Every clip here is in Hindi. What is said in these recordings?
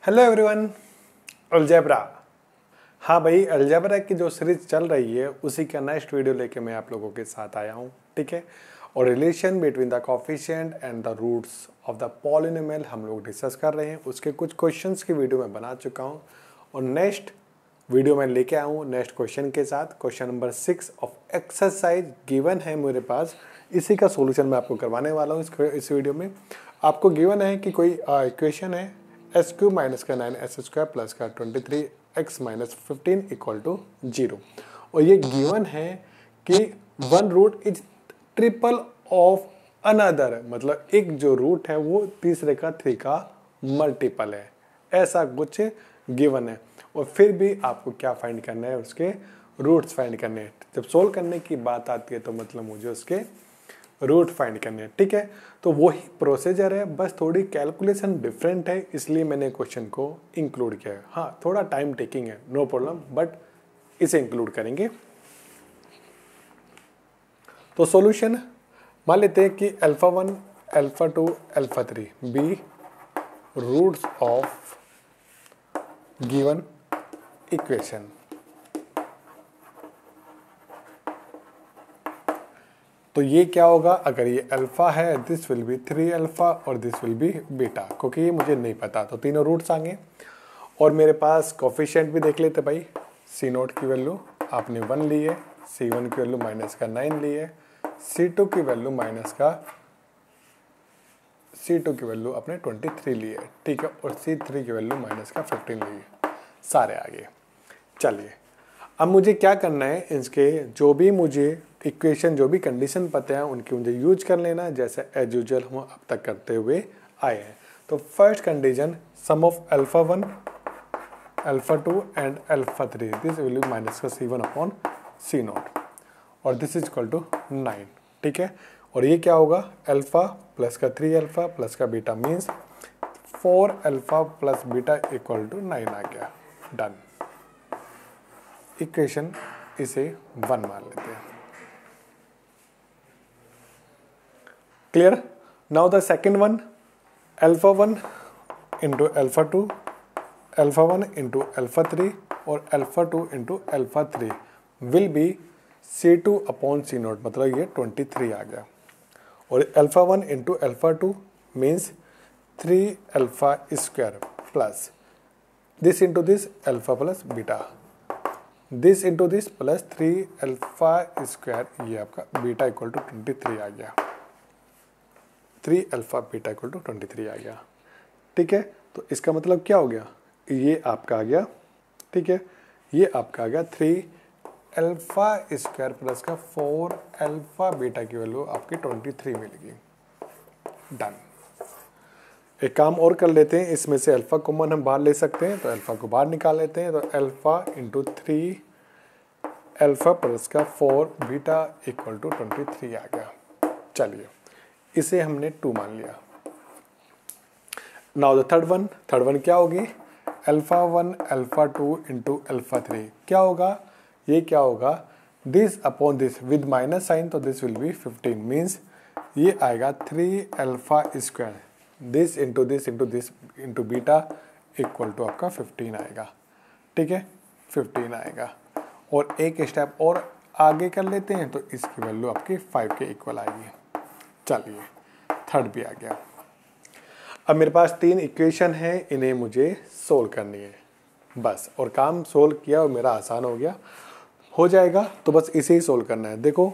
Hello everyone. अलजेब्रा, हाँ भाई, अलजेब्रा की जो सीरीज चल रही है उसी का नेक्स्ट वीडियो लेके मैं आप लोगों के साथ आया हूँ। ठीक है, और relation between the coefficient and the roots of the polynomial हम लोग डिस्कस कर रहे हैं। उसके कुछ क्वेश्चंस की वीडियो मैं बना चुका हूँ और नेक्स्ट वीडियो मैं लेके आया हूँ नेक्स्ट क्वेश्चन के साथ। Question number 6 of exercise given है मेरे पास, इसी का सोल्यूशन मैं आपको करवाने वाला हूँ इस वीडियो में। आपको गिवन है कि कोई इक्वेशन है s³ माइनस का 9s² प्लस का 23x माइनस 15 इक्वल टू 0, और ये गिवन है कि one root is triple of another, मतलब एक जो रूट है वो तीसरे का 3 का मल्टीपल है, ऐसा कुछ गिवन है। और फिर भी आपको क्या फाइंड करना है, उसके रूट्स फाइंड करने हैं। जब सोल्व करने की बात आती है तो मतलब मुझे उसके रूट फाइंड करने हैं। ठीक है, तो वही प्रोसीजर है, बस थोड़ी कैलकुलेशन डिफरेंट है, इसलिए मैंने क्वेश्चन को इंक्लूड किया है। हाँ, थोड़ा टाइम टेकिंग है, नो प्रॉब्लम, बट इसे इंक्लूड करेंगे। तो सॉल्यूशन मान लेते हैं कि α1, α2, α3 be roots of given equation. तो ये क्या होगा, अगर ये अल्फा है दिस विल बी 3 अल्फा और दिस विल बी बीटा, क्योंकि ये मुझे नहीं पता तो तीनों रूट्स आएंगे। और मेरे पास कोफिशिएंट भी देख लेते भाई, C0 की वैल्यू आपने 1 ली है, C1 की वैल्यू माइनस का 9 ली है, C2 की वैल्यू आपने 23 ली है। ठीक है, और C3 की वैल्यू माइनस का 15 ली है, सारे आगे। चलिए अब मुझे क्या करना है, इसके जो भी मुझे इक्वेशन जो भी कंडीशन पता है उनकी मुझे यूज कर लेना, जैसे एज यूजुअल हम अब तक करते हुए आए हैं। तो first condition, sum of α1, α2 and α3 this value minus का C1 अपॉन C0 और दिस इज इक्वल टू 9। ठीक है, और ये क्या होगा, अल्फा प्लस का 3 अल्फा प्लस का beta means 4 alpha plus beta equal to 9 आ गया। डन। इक्वेशन इसे 1 मान लेते हैं। Clear. Now the second one, α1 into α2, α1 into α3 और α2 into α3 will be C2 upon C0, मतलब ये 23 आ गया। और α1 into α2 means 3 alpha square plus this into this alpha plus beta, this into this plus 3 alpha square, ये आपका बीटा इक्वल टू 23 आ गया। 3 अल्फा बीटा इक्वल टू 23 आ गया। ठीक है, तो इसका मतलब क्या हो गया, ये आपका आ गया। ठीक है, ये आपका आ गया 3 अल्फा स्क्वायर प्लस का 4 अल्फा बीटा की वैल्यू आपकी 23 मिलेगी। डन। एक काम और कर लेते हैं, इसमें से अल्फा कॉमन हम बाहर ले सकते हैं, तो अल्फा को बाहर निकाल लेते हैं। तो अल्फा इंटू 3 अल्फा प्लस का 4 बीटा इक्वल टू 23 आ गया। चलिए इसे हमने 2 मान लिया। नाउ द थर्ड वन क्या होगी, α1 α2 इंटू α3 क्या होगा, ये क्या होगा, this upon this with minus sign, तो दिस विल बी 15 मीन्स ये आएगा 3 alpha square, this into this into beta equal to आपका 15 आएगा। ठीक है, 15 आएगा। और एक स्टेप और आगे कर लेते हैं, तो इसकी वैल्यू आपकी 5 के इक्वल आएगी। चलिए थर्ड भी आ गया। अब मेरे पास 3 इक्वेशन है, इन्हें मुझे सोल्व करनी है बस, और काम सोल्व किया और मेरा आसान हो जाएगा। तो बस इसे ही सोल्व करना है। देखो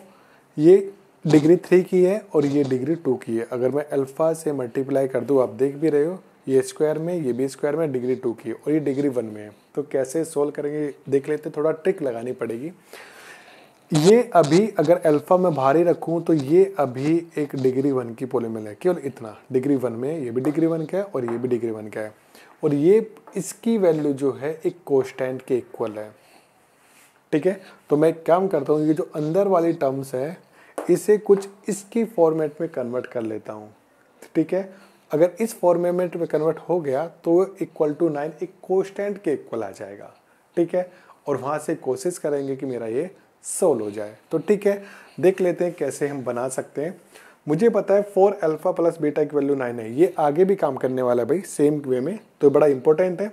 ये डिग्री 3 की है और ये डिग्री 2 की है। अगर मैं अल्फा से मल्टीप्लाई कर दूँ, आप देख भी रहे हो, ये स्क्वायर में, ये भी स्क्वायर में, डिग्री 2 की और ये डिग्री 1 में है। तो कैसे सोल्व करेंगे देख लेते, थोड़ा ट्रिक लगानी पड़ेगी। ये अभी अगर अल्फा में बाहर ही रखूँ तो ये अभी एक डिग्री 1 की पॉलीनोमियल है, केवल इतना, डिग्री 1 में ये भी डिग्री 1 का है और ये भी डिग्री 1 का है, और ये इसकी वैल्यू जो है एक कोष्टेंट के इक्वल है। ठीक है, तो मैं काम करता हूँ, ये जो अंदर वाली टर्म्स है इसे कुछ इसकी फॉर्मेट में कन्वर्ट कर लेता हूँ। ठीक है, अगर इस फॉर्मेट में कन्वर्ट हो गया तो इक्वल टू 9 एक कोष्टेंट के इक्वल आ जाएगा। ठीक है, और वहाँ से कोशिश करेंगे कि मेरा ये सोल्व हो जाए। तो ठीक है, देख लेते हैं कैसे हम बना सकते हैं। मुझे पता है 4 अल्फा प्लस बीटा की वैल्यू 9 है, ये आगे भी काम करने वाला है भाई सेम वे में, तो बड़ा इंपॉर्टेंट है।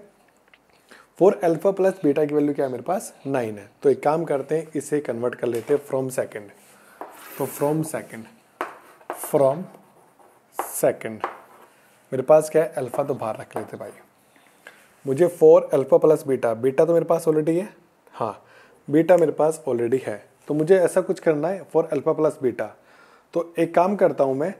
4 अल्फा प्लस बीटा की वैल्यू क्या है मेरे पास 9 है। तो एक काम करते हैं, इसे कन्वर्ट कर लेते हैं फ्रॉम सेकंड। तो फ्रॉम सेकंड मेरे पास क्या है, अल्फा तो बाहर रख लेते भाई। मुझे 4 अल्फा प्लस बीटा, बीटा तो मेरे पास ऑलरेडी है, हाँ बीटा मेरे पास ऑलरेडी है, तो मुझे ऐसा कुछ करना है 4 अल्फा प्लस बीटा। तो एक काम करता हूँ मैं,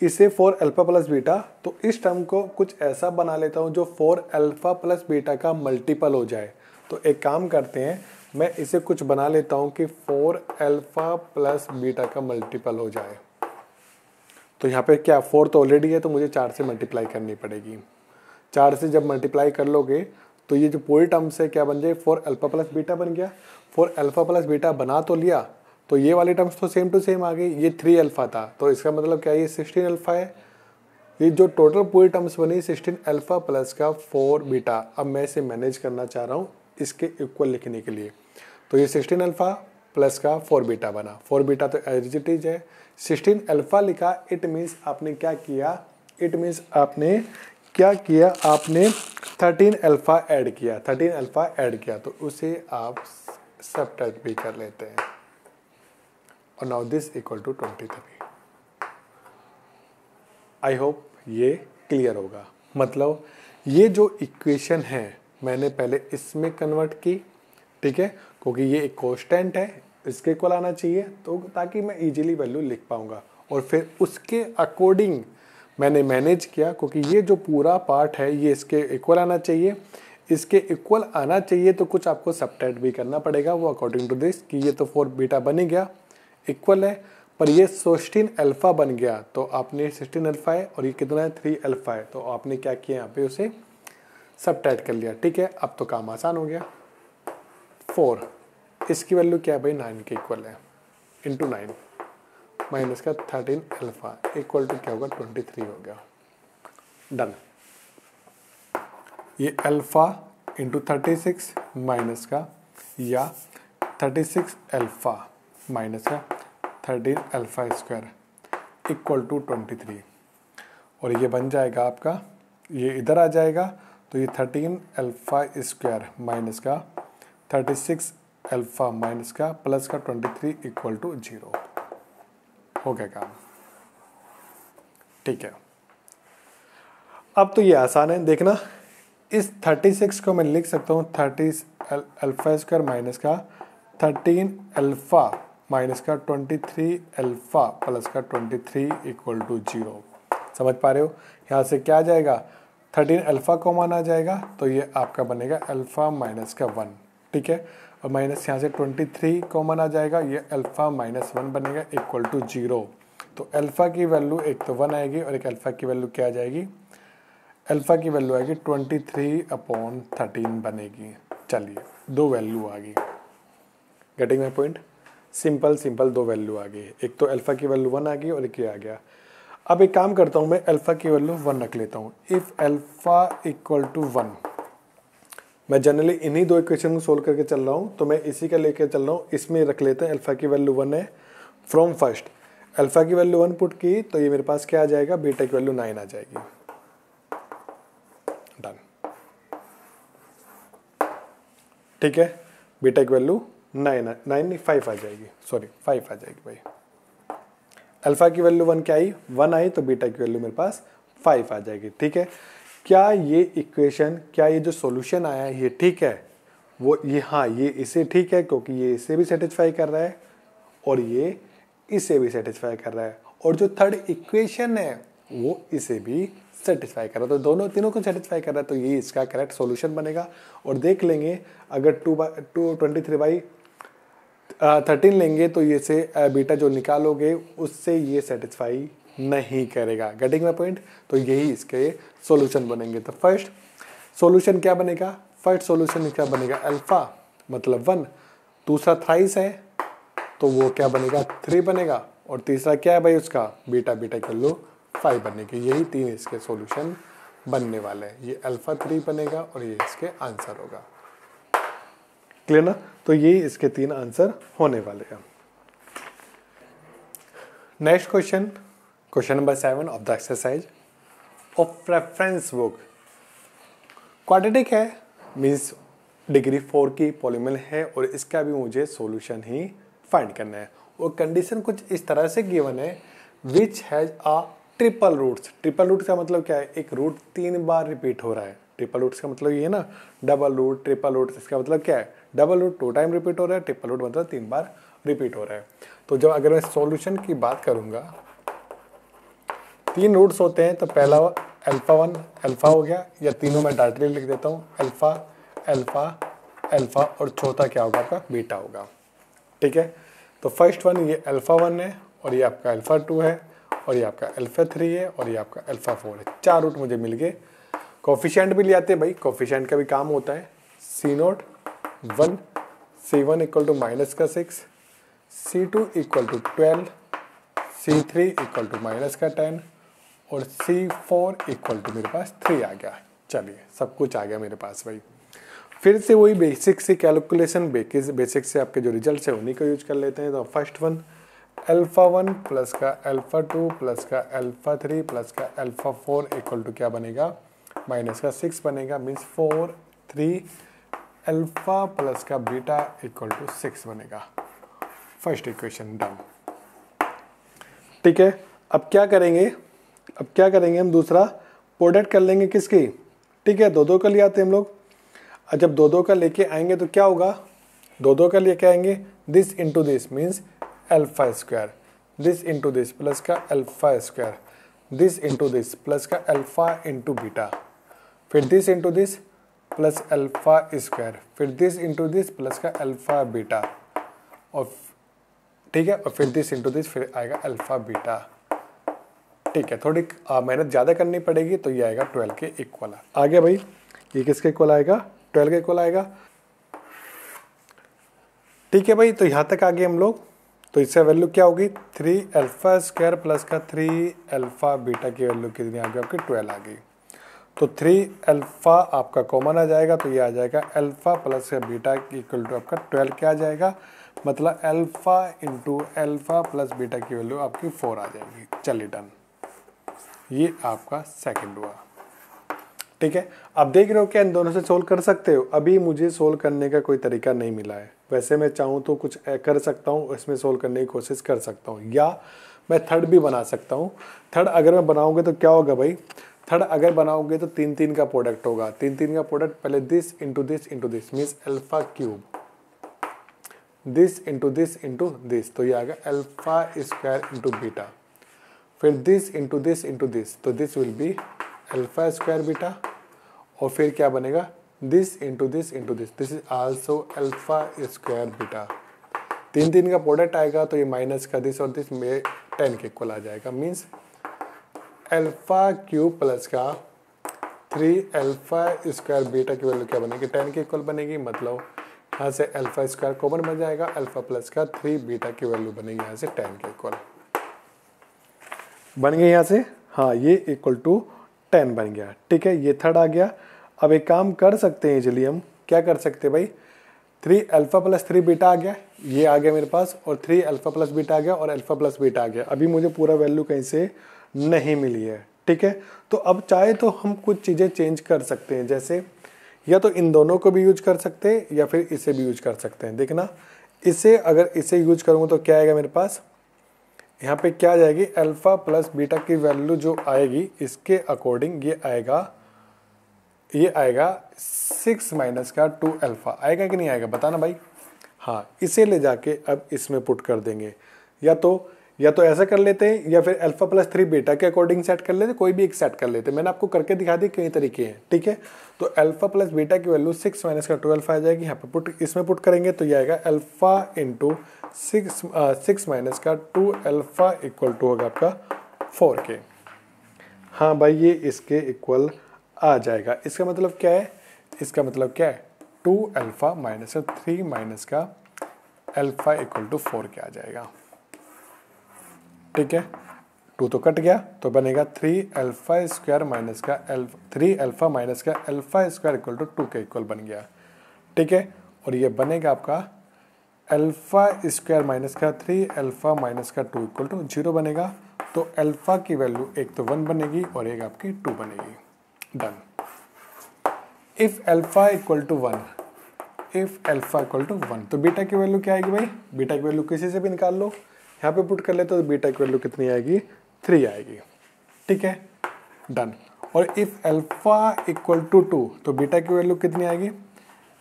इसे 4 अल्फा प्लस बीटा, तो इस टर्म को कुछ ऐसा बना लेता हूँ जो 4 अल्फा प्लस बीटा का मल्टीपल हो जाए। तो एक काम करते हैं, मैं इसे कुछ बना लेता हूँ कि 4 अल्फा प्लस बीटा का मल्टीपल हो जाए। तो यहाँ पे क्या 4 तो ऑलरेडी है, तो मुझे 4 से मल्टीप्लाई करनी पड़ेगी। 4 से जब मल्टीप्लाई कर लोगे तो ये जो पूरी टर्म से क्या बन जाए, 4 अल्फा प्लस बीटा बन गया। 4 अल्फा प्लस बीटा बना तो लिया, तो ये वाली टर्म्स तो सेम टू सेम आ गई। ये 3 अल्फा था, तो इसका मतलब क्या, ये 16 अल्फा है। ये जो टोटल पूरी टर्म्स बनी 16 अल्फा प्लस का 4 बीटा। अब मैं इसे मैनेज करना चाह रहा हूँ इसके इक्वल लिखने के लिए। तो ये 16 अल्फा प्लस का 4 बीटा बना। 4 बीटा तो एज इट इज है, 16 अल्फा लिखा। इट मीन्स आपने क्या किया, आपने 13 अल्फा ऐड किया। 13 अल्फा ऐड किया तो उसे आप सब्ट्रैक्ट भी कर लेते हैं। और now this equal to 23। I hope ये क्लियर होगा। मतलब ये जो इक्वेशन है मैंने पहले इसमें कन्वर्ट की, ठीक है, क्योंकि ये एक कांस्टेंट है, इसके इक्वल आना चाहिए, तो ताकि मैं इजीली वैल्यू लिख पाऊंगा। और फिर उसके अकॉर्डिंग मैंने मैनेज किया, क्योंकि ये जो पूरा पार्ट है ये इसके इक्वल आना चाहिए। इसके इक्वल आना चाहिए तो कुछ आपको सब्ट्रैक्ट भी करना पड़ेगा, वो अकॉर्डिंग टू दिस कि ये तो 4 बीटा बन ही गया, इक्वल है, पर ये 16 अल्फा बन गया। तो आपने 16 अल्फा है और ये कितना है 3 अल्फा है, तो आपने क्या किया यहाँ पे उसे सब्ट्रैक्ट कर लिया। ठीक है, अब तो काम आसान हो गया। 4 इसकी वैल्यू क्या है भाई 9 के इक्वल है, इंटू 9 माइनस का 13 अल्फा इक्वल टू क्या होगा 23 हो गया। डन। ये अल्फा इंटू 36 माइनस का, या 36 अल्फा माइनस का 13 अल्फा स्क्वायर इक्वल टू 23। और ये बन जाएगा आपका, ये इधर आ जाएगा, तो ये 13 अल्फा स्क्वायर माइनस का 36 अल्फा माइनस का प्लस का 23 इक्वल टू 0 हो गया काम। ठीक है, अब तो ये आसान है, देखना इस 36 को मैं लिख सकता हूँ 30 अल्फा स्क्वायर माइनस का 13 अल्फा माइनस का 23 अल्फा प्लस का 23 इक्वल टू 0। समझ पा रहे हो, यहाँ से क्या आ जाएगा 13 अल्फा कॉमन आ जाएगा, तो ये आपका बनेगा अल्फा माइनस का 1। ठीक है, और माइनस यहाँ से 23 कॉमन आ जाएगा, ये अल्फा माइनस 1 बनेगा इक्वल टू 0। तो अल्फा की वैल्यू एक तो 1 आएगी और एक अल्फा की वैल्यू क्या आ जाएगी, अल्फा की वैल्यू आएगी 23/13 बनेगी। चलिए, दो वैल्यू आ गई, गेटिंग माई पॉइंट। सिंपल दो वैल्यू आ गई, एक तो अल्फा की वैल्यू 1 आ गई और एक ये आ गया। अब एक काम करता हूँ, मैं अल्फा की वैल्यू 1 रख लेता हूँ। इफ़ अल्फा इक्वल टू 1, मैं जनरली इन्हीं दो इक्वेशन को सोल्व करके चल रहा हूँ, तो मैं इसी का लेके चल रहा हूँ। इसमें रख लेते हैं अल्फा की वैल्यू 1 है। फ्रॉम फर्स्ट अल्फा की वैल्यू 1 पुट की, तो ये मेरे पास क्या आ जाएगा, बीटा की वैल्यू 9 आ जाएगी। डन। ठीक है, बीटा की वैल्यू 5 आ जाएगी, सॉरी 5 आ जाएगी भाई। अल्फा की वैल्यू 1 क्या आई, 1 आई, तो बीटा की वैल्यू मेरे पास 5 आ जाएगी। ठीक है, क्या ये इक्वेशन, क्या ये जो सॉल्यूशन आया है ये ठीक है, वो ये, हाँ ये इसे ठीक है, क्योंकि ये इसे भी सेटिस्फाई कर रहा है और ये इसे भी सेटिस्फाई कर रहा है, और जो थर्ड इक्वेशन है वो इसे भी सेटिस्फाई कर रहा है, तो दोनों तीनों को सेटिस्फाई कर रहा है, तो ये इसका करेक्ट सॉल्यूशन बनेगा। और देख लेंगे अगर 23/13 लेंगे तो ये से बीटा जो निकालोगे उससे ये सेटिस्फाई नहीं करेगा। गेटिंग माय पॉइंट, तो यही इसके सॉल्यूशन बनेंगे। तो फर्स्ट सॉल्यूशन क्या बनेगा, फर्स्ट सॉल्यूशन क्या बनेगा, अल्फा मतलब 1, दूसरा थ्राइस है तो वो क्या बनेगा 3 बनेगा, और तीसरा क्या है भाई उसका बीटा, बीटा की वैल्यू 5 बनेगी। यही 3 इसके सॉल्यूशन बनने वाले हैं। ये अल्फा 3 बनेगा और ये इसके आंसर होगा। क्लियर ना, तो यही इसके 3 आंसर होने वाले हैं। Next question question number 7 of the exercise of preference book. Quadratic है, मीन्स डिग्री 4 की पॉलीनोमियल है और इसका भी मुझे सॉल्यूशन ही फाइंड करना है। और कंडीशन कुछ इस तरह से गिवन है, which has a triple roots. Triple root का मतलब क्या है, एक रूट 3 बार रिपीट हो रहा है। ट्रिपल रूट्स का मतलब ये है ना, डबल रूट, ट्रिपल रूट, इसका मतलब क्या है, डबल रूट 2 टाइम रिपीट हो रहा है, ट्रिपल रूट मतलब 3 बार रिपीट हो रहा है। तो जब अगर मैं सॉल्यूशन की बात करूंगा, 3 रूट्स होते हैं, तो पहला अल्फा 1 अल्फा हो गया, या तीनों मैं डायरेक्टली लिख देता हूँ, अल्फा अल्फा अल्फा, और चौथा क्या होगा आपका, बीटा होगा। ठीक है, तो फर्स्ट वन ये अल्फा 1 है, और ये आपका अल्फा 2 है, और ये आपका अल्फा 3 है, और ये आपका अल्फा 4 है। 4 रूट मुझे मिल गए। कोफिशिएंट भी ले आते हैं भाई, कोफिशिएंट का भी काम होता है। C0 1, C1 equal to minus का 6, C2 equal to 12, C3 equal to minus का 10, और C4 इक्वल टू मेरे पास 3 आ गया। चलिए, सब कुछ आ गया मेरे पास भाई। फिर से वही बेसिक से कैलकुलेशन, बेसिक से आपके जो रिजल्ट है उन्हीं को यूज कर लेते हैं। तो फर्स्ट वन अल्फा 1 प्लस का अल्फा 2 प्लस का अल्फा 3 प्लस का अल्फा 4 इक्वल टू क्या बनेगा, माइनस का 6 बनेगा, मीन्स 4 3 अल्फा प्लस का बीटा इक्वल टू 6 बनेगा। First equation done. ठीक है, अब क्या करेंगे हम दूसरा प्रोडक्ट कर लेंगे किसकी। ठीक है, 2 का ले आते हैं हम लोग। और जब 2 का लेके आएंगे तो क्या होगा, 2 का लेके आएंगे, this into this means alpha square, this into this plus का alpha square, this into this plus का अल्फा इंटू बीटा, फिर this into this plus alpha square, फिर दिस इंटू दिस प्लस का अल्फा बीटा, और ठीक है, और फिर दिस इंटू दिस, फिर आएगा अल्फा बीटा। ठीक है, थोड़ी मेहनत ज़्यादा करनी पड़ेगी, तो ये आएगा 12 के इक्वल। आ गया भाई, ये किसके इक्वल आएगा, 12 के इक्वल आएगा। ठीक है भाई, तो यहाँ तक आ गए हम लोग। तो इससे वैल्यू क्या होगी, 3 अल्फा स्क्वायर प्लस का 3 अल्फा बीटा की वैल्यू कितनी आ गई आपकी, 12 आ गई। तो 3 अल्फा आपका कॉमन आ जाएगा, तो ये आ जाएगा alpha plus beta equal to आपका 12 क्या आ जाएगा, मतलब alpha into alpha plus beta की वैल्यू आपकी 4 आ जाएगी। चलिए डन, ये आपका सेकंड हुआ। ठीक है, अब देख रहे हो क्या इन दोनों से सोल्व कर सकते हो। अभी मुझे सोल्व करने का कोई तरीका नहीं मिला है, वैसे मैं चाहूँ तो कुछ कर सकता हूँ, इसमें सोल्व करने की कोशिश कर सकता हूँ, या मैं थर्ड भी बना सकता हूँ। थर्ड अगर मैं बनाऊंगा तो क्या होगा भाई, थर्ड अगर बनाओगे तो 3 का प्रोडक्ट होगा। 3 का प्रोडक्ट, पहले this into this means alpha cube, this into this, तो ये आ गया अल्फा स्क्वायर इंटू बीटा, फिर दिस इंटू दिस, तो this will be alpha square beta, और फिर क्या बनेगा, this into this, this is also alpha square beta. 3 का प्रोडक्ट आएगा, तो ये माइनस का दिस और दिस में 10 के इक्वल आ जाएगा, मीन्स अल्फा क्यूब प्लस का 3 अल्फा स्क्वायर बीटा की वैल्यू क्या बनेगी, 10 के इक्वल बनेगी। मतलब यहाँ से अल्फा स्क्वायर कॉमन बन जाएगा, अल्फा प्लस का 3 बीटा की वैल्यू बनेगी यहाँ से 10 के इक्वल बन गई यहाँ से। हाँ, ये इक्वल टू 10 बन गया। ठीक है, ये थर्ड आ गया। अब एक काम कर सकते हैं, चलिए हम क्या कर सकते हैं भाई, 3 अल्फा प्लस 3 बीटा आ गया, ये आ गया मेरे पास, और 3 अल्फा प्लस बीटा आ गया, और अल्फा प्लस बीटा आ गया। अभी मुझे पूरा वैल्यू कहीं से नहीं मिली है। ठीक है, तो अब चाहे तो हम कुछ चीज़ें चेंज कर सकते हैं, जैसे या तो इन दोनों को भी यूज कर सकते हैं, या फिर इसे भी यूज कर सकते हैं। देखना, इसे अगर इसे यूज करूँगा तो क्या आएगा मेरे पास, यहाँ पे क्या आ जाएगी, अल्फा प्लस बीटा की वैल्यू जो आएगी, इसके अकॉर्डिंग ये आएगा 6 माइनस का 2 अल्फा। आएगा कि नहीं आएगा, बताना भाई। हाँ, इसे ले जाके अब इसमें पुट कर देंगे, या तो ऐसा कर लेते हैं, या फिर अल्फा प्लस 3 बीटा के अकॉर्डिंग सेट कर लेते, कोई भी एक सेट कर लेते। मैंने आपको करके दिखा दी, कई तरीके हैं। ठीक है, तो अल्फा प्लस बीटा की वैल्यू 6 माइनस का 2 अल्फा आ जाएगी। यहाँ पे इसमें पुट करेंगे, तो ये आएगा अल्फा इंटू 6 माइनस का 2 अल्फा इक्वल टू होगा आपका 4 के। हाँ भाई, ये इसके इक्वल आ जाएगा। इसका मतलब क्या है, 2 अल्फा माइनस 3 माइनस का अल्फा इक्वल टू 4 के आ जाएगा। ठीक है, 2 तो कट गया, तो बनेगा 3 अल्फा स्क्वायर माइनस का 3 अल्फा माइनस का अल्फा स्क्वायर इक्वल टू 2 के इक्वल बन गया। ठीक है, और ये बनेगा आपका अल्फा स्क्वायर माइनस का 3 अल्फा माइनस का 2 इक्वल टू 0 बनेगा। तो तो अल्फा की वैल्यू एक तो 1 बनेगी और एक आपकी 2 बनेगी। Done. If alpha equal to 1, if alpha equal to 1 तो बीटा की वैल्यू क्या आएगी भाई? बीटा की वैल्यू किसी से भी निकाल लो, यहाँ पे पुट कर ले तो बीटा की वैल्यू कितनी आएगी? 3 आएगी। ठीक है, डन। और इफ अल्फा इक्वल टू 2 तो बीटा की वैल्यू कितनी आएगी?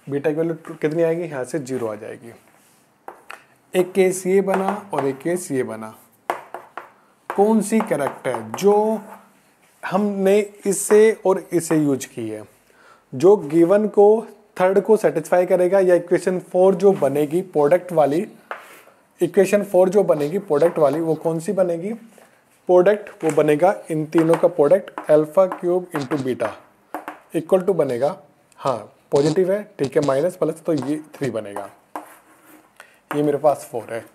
बीटा की वैल्यू कितनी आएगी? यहाँ से 0 आ जाएगी। एक केस ये बना और एक केस ये बना। कौन सी करेक्ट है? जो हमने इसे और इसे यूज की है, जो गिवन को थर्ड को सेटिस्फाई करेगा, या इक्वेशन 4 जो बनेगी प्रोडक्ट वाली, इक्वेशन 4 जो बनेगी प्रोडक्ट वाली, वो कौन सी बनेगी? प्रोडक्ट वो बनेगा इन तीनों का product alpha cube into beta equal to बनेगा, हाँ पॉजिटिव है, ठीक है, माइनस प्लस तो ये 3 बनेगा। ये मेरे पास 4 है।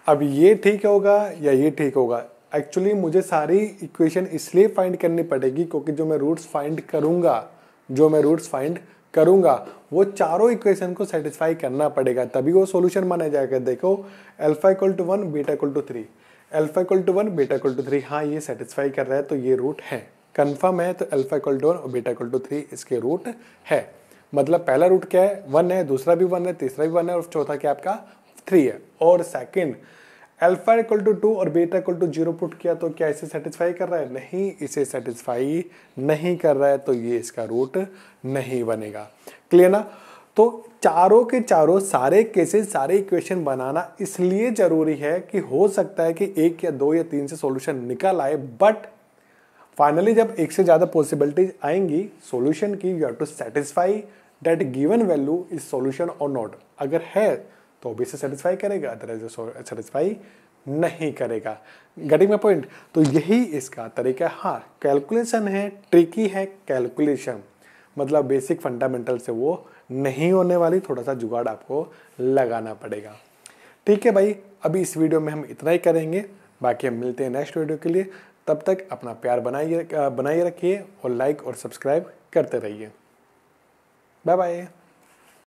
अब ये ठीक होगा या ये ठीक होगा? एक्चुअली मुझे सारी इक्वेशन इसलिए फाइंड करनी पड़ेगी क्योंकि जो मैं रूट्स फाइंड करूंगा वो चारों इक्वेशन को सेटिस्फाई करना पड़ेगा, तभी वो सॉल्यूशन माना जाएगा। देखो alpha equal to 1 beta equal to 3, alpha equal to 1 beta equal to 3, हाँ ये सेटिस्फाई कर रहा है तो ये रूट है, कंफर्म है। तो अल्फा इक्वल टू 1 और बीटा इक्वल टू 3 इसके रूट है। मतलब पहला रूट क्या है? 1 है, दूसरा भी 1 है, तीसरा भी 1 है और चौथा क्या आपका 3 है। और सेकंड अल्फा इक्वल टू 2 और बीटा इक्वल टू 0 पुट किया तो क्या इसे सेटिस्फाई कर रहा है? नहीं, इसे सेटिस्फाई नहीं कर रहा है, तो ये इसका रूट नहीं बनेगा। क्लियर ना? तो चारों के चारों सारे केसेस, सारे इक्वेशन बनाना इसलिए जरूरी है कि हो सकता है कि 1 या 2 या 3 से सॉल्यूशन निकल आए, बट फाइनली जब एक से ज्यादा पॉसिबिलिटीज आएंगी सॉल्यूशन की, you have to satisfy that given value is solution और नॉट। अगर है तो भी इसे सेटिस्फाई करेगा, अदरवाइज सेटिस्फाई नहीं करेगा। Getting my point? तो यही इसका तरीका। हाँ कैलकुलेशन है, ट्रिकी है कैलकुलेशन, मतलब बेसिक फंडामेंटल से वो नहीं होने वाली, थोड़ा सा जुगाड़ आपको लगाना पड़ेगा। ठीक है भाई, अभी इस वीडियो में हम इतना ही करेंगे, बाकी हम मिलते हैं नेक्स्ट वीडियो के लिए। तब तक अपना प्यार बनाए रखिए और लाइक और सब्सक्राइब करते रहिए। Bye bye.